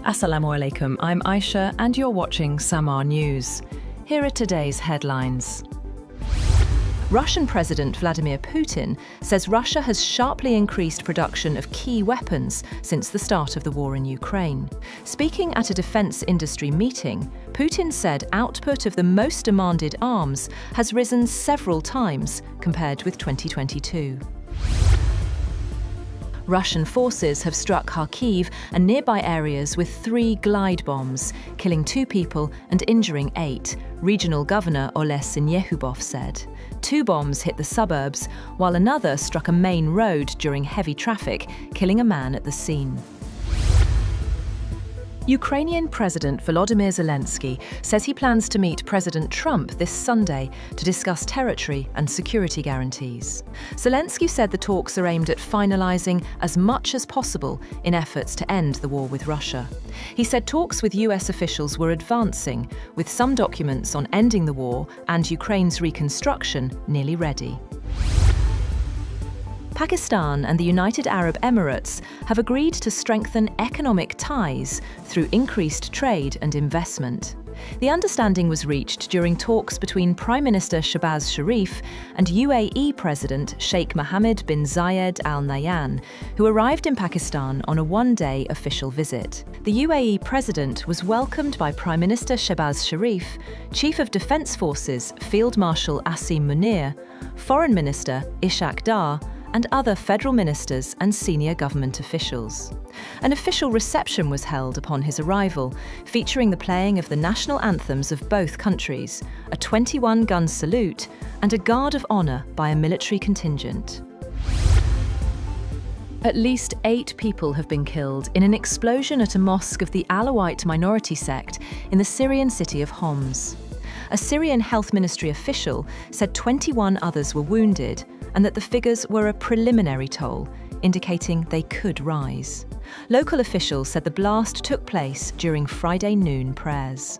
Assalamu alaikum, I'm Aisha and you're watching SAMAA News. Here are today's headlines. Russian President Vladimir Putin says Russia has sharply increased production of key weapons since the start of the war in Ukraine. Speaking at a defence industry meeting, Putin said output of the most demanded arms has risen several times compared with 2022. Russian forces have struck Kharkiv and nearby areas with 3 glide bombs, killing 2 people and injuring 8, Regional Governor Oleh Syniehubov said. 2 bombs hit the suburbs, while another struck a main road during heavy traffic, killing a man at the scene. Ukrainian President Volodymyr Zelenskyy says he plans to meet President Trump this Sunday to discuss territory and security guarantees. Zelenskyy said the talks are aimed at finalising as much as possible in efforts to end the war with Russia. He said talks with US officials were advancing, with some documents on ending the war and Ukraine's reconstruction nearly ready. Pakistan and the United Arab Emirates have agreed to strengthen economic ties through increased trade and investment. The understanding was reached during talks between Prime Minister Shehbaz Sharif and UAE President Sheikh Mohammed bin Zayed Al Nahyan, who arrived in Pakistan on a one-day official visit. The UAE President was welcomed by Prime Minister Shehbaz Sharif, Chief of Defence Forces Field Marshal Asim Munir, Foreign Minister Ishaq Dar, and other federal ministers and senior government officials. An official reception was held upon his arrival, featuring the playing of the national anthems of both countries, a 21-gun salute, and a guard of honour by a military contingent. At least 8 people have been killed in an explosion at a mosque of the Alawite minority sect in the Syrian city of Homs. A Syrian health ministry official said 21 others were wounded, and that the figures were a preliminary toll, indicating they could rise. Local officials said the blast took place during Friday noon prayers.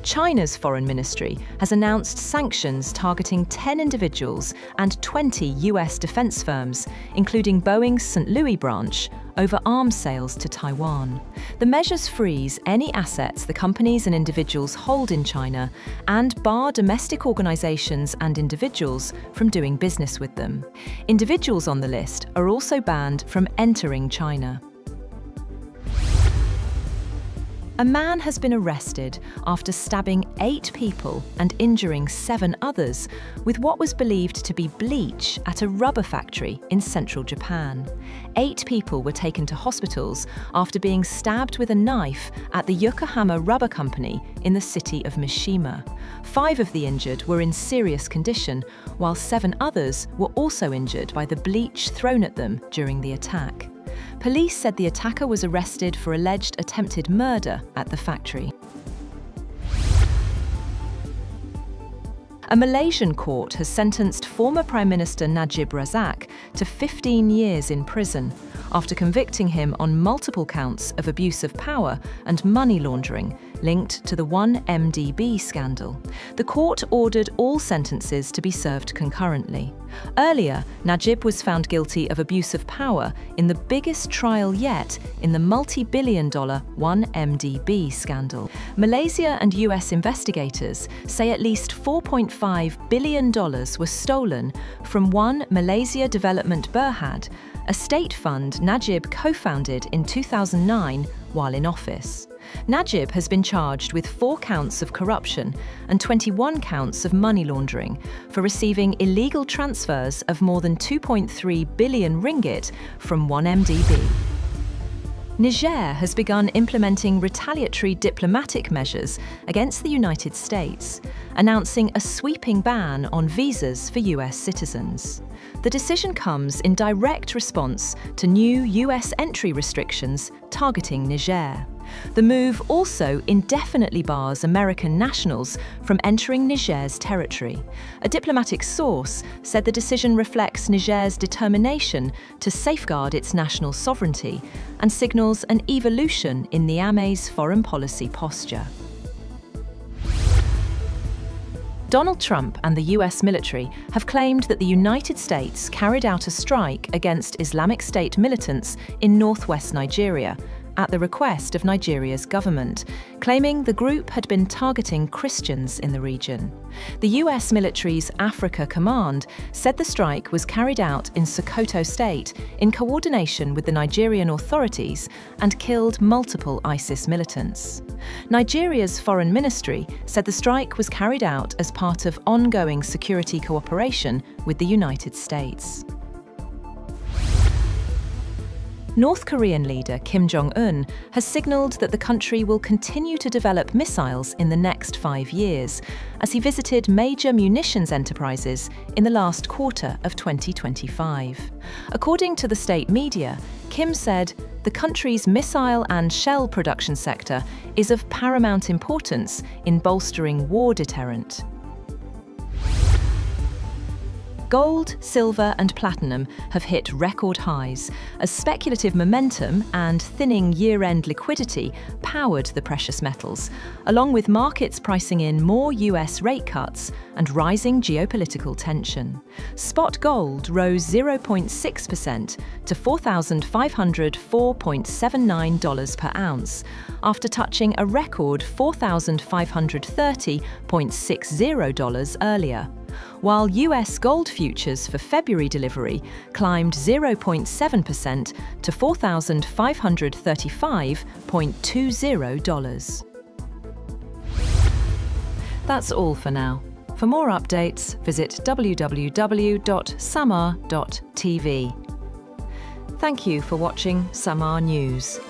China's foreign ministry has announced sanctions targeting 10 individuals and 20 US defense firms, including Boeing's St. Louis branch, over arms sales to Taiwan. The measures freeze any assets the companies and individuals hold in China and bar domestic organizations and individuals from doing business with them. Individuals on the list are also banned from entering China. A man has been arrested after stabbing 8 people and injuring 7 others with what was believed to be bleach at a rubber factory in central Japan. 8 people were taken to hospitals after being stabbed with a knife at the Yokohama Rubber Company in the city of Mishima. 5 of the injured were in serious condition, while 7 others were also injured by the bleach thrown at them during the attack. Police said the attacker was arrested for alleged attempted murder at the factory. A Malaysian court has sentenced former Prime Minister Najib Razak to 15 years in prison after convicting him on multiple counts of abuse of power and money laundering linked to the 1MDB scandal. The court ordered all sentences to be served concurrently. Earlier, Najib was found guilty of abuse of power in the biggest trial yet in the multi-billion-dollar 1MDB scandal. Malaysia and US investigators say at least $4.5 billion were stolen from One Malaysia Development Berhad, a state fund Najib co-founded in 2009 while in office. Najib has been charged with 4 counts of corruption and 21 counts of money laundering for receiving illegal transfers of more than 2.3 billion ringgit from 1MDB. Niger has begun implementing retaliatory diplomatic measures against the United States, announcing a sweeping ban on visas for US citizens. The decision comes in direct response to new US entry restrictions targeting Niger. The move also indefinitely bars American nationals from entering Niger's territory. A diplomatic source said the decision reflects Niger's determination to safeguard its national sovereignty and signals an evolution in Niamey's foreign policy posture. Donald Trump and the US military have claimed that the United States carried out a strike against Islamic State militants in northwest Nigeria, at the request of Nigeria's government, claiming the group had been targeting Christians in the region. The US military's Africa Command said the strike was carried out in Sokoto State in coordination with the Nigerian authorities and killed multiple ISIS militants. Nigeria's foreign ministry said the strike was carried out as part of ongoing security cooperation with the United States. North Korean leader Kim Jong-un has signalled that the country will continue to develop missiles in the next 5 years, as he visited major munitions enterprises in the last quarter of 2025. According to the state media, Kim said, "The country's missile and shell production sector is of paramount importance in bolstering war deterrent." Gold, silver and platinum have hit record highs as speculative momentum and thinning year-end liquidity powered the precious metals, along with markets pricing in more US rate cuts and rising geopolitical tension. Spot gold rose 0.6% to $4,504.79 per ounce, after touching a record $4,530.60 earlier, while US gold futures for February delivery climbed 0.7% to $4,535.20. That's all for now. For more updates, visit www.SAMAA TV. Thank you for watching SAMAA News.